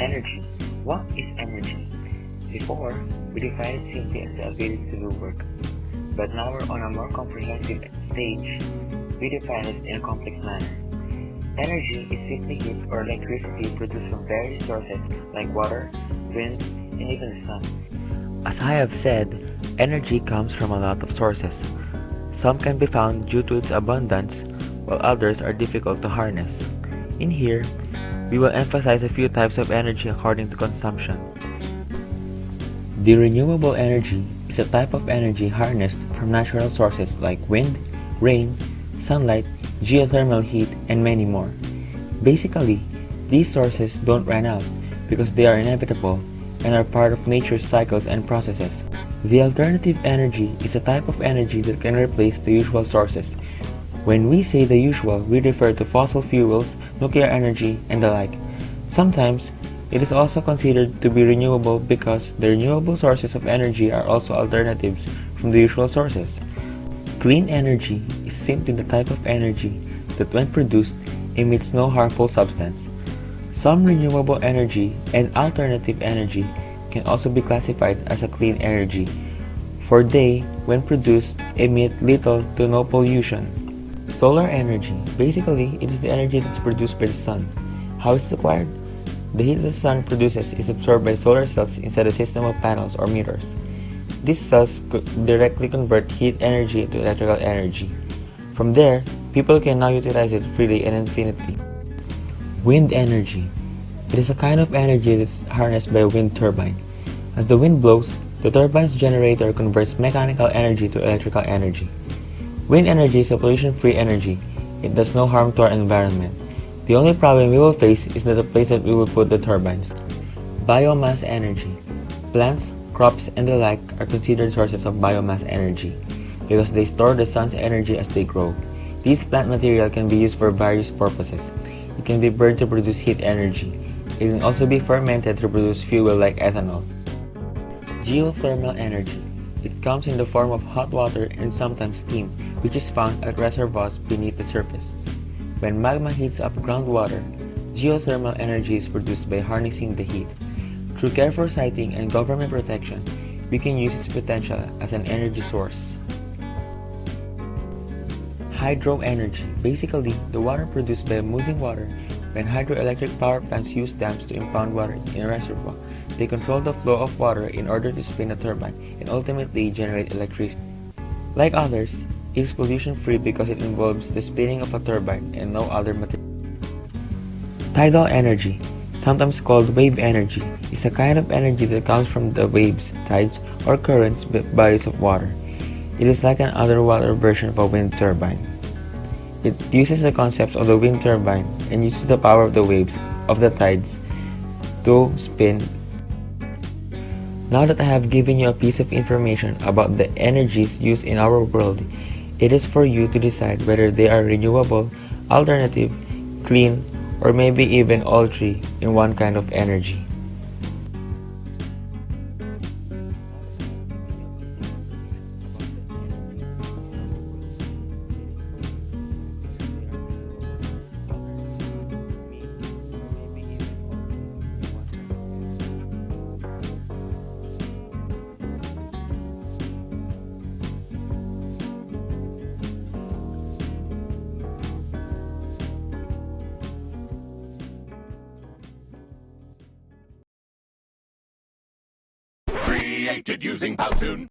Energy. What is energy? Before, we defined it simply as the ability to do work. But now we're on a more comprehensive stage. We define it in a complex manner. Energy is simply heat or electricity produced from various sources like water, wind, and even the sun. As I have said, energy comes from a lot of sources. Some can be found due to its abundance, while others are difficult to harness. In here, we will emphasize a few types of energy according to consumption. The renewable energy is a type of energy harnessed from natural sources like wind, rain, sunlight, geothermal heat, and many more. Basically, these sources don't run out because they are inevitable and are part of nature's cycles and processes. The alternative energy is a type of energy that can replace the usual sources. When we say the usual, we refer to fossil fuels, nuclear energy, and the like. Sometimes, it is also considered to be renewable because the renewable sources of energy are also alternatives from the usual sources. Clean energy is simply the type of energy that when produced emits no harmful substance. Some renewable energy and alternative energy can also be classified as a clean energy, for they, when produced, emit little to no pollution. Solar energy. Basically, it is the energy that's produced by the sun. How is it acquired? The heat the sun produces is absorbed by solar cells inside a system of panels or mirrors. These cells directly convert heat energy into electrical energy. From there, people can now utilize it freely and infinitely. Wind energy. It is a kind of energy that's harnessed by a wind turbine. As the wind blows, the turbine's generator converts mechanical energy to electrical energy. Wind energy is a pollution-free energy. It does no harm to our environment. The only problem we will face is the place that we will put the turbines. Biomass energy. Plants, crops, and the like are considered sources of biomass energy because they store the sun's energy as they grow. These plant material can be used for various purposes. It can be burned to produce heat energy. It can also be fermented to produce fuel like ethanol. Geothermal energy. It comes in the form of hot water and sometimes steam, which is found at reservoirs beneath the surface. When magma heats up groundwater, geothermal energy is produced by harnessing the heat. Through careful siting and government protection, we can use its potential as an energy source. Hydro energy. Basically, the water produced by moving water. When hydroelectric power plants use dams to impound water in a reservoir, they control the flow of water in order to spin a turbine and ultimately generate electricity. Like others, it is pollution-free because it involves the spinning of a turbine and no other material. Tidal energy, sometimes called wave energy, is a kind of energy that comes from the waves, tides, or currents bodies of water. It is like an underwater version of a wind turbine. It uses the concepts of the wind turbine and uses the power of the waves, of the tides, to spin. Now that I have given you a piece of information about the energies used in our world, it is for you to decide whether they are renewable, alternative, clean, or maybe even all three in one kind of energy. Created using Powtoon.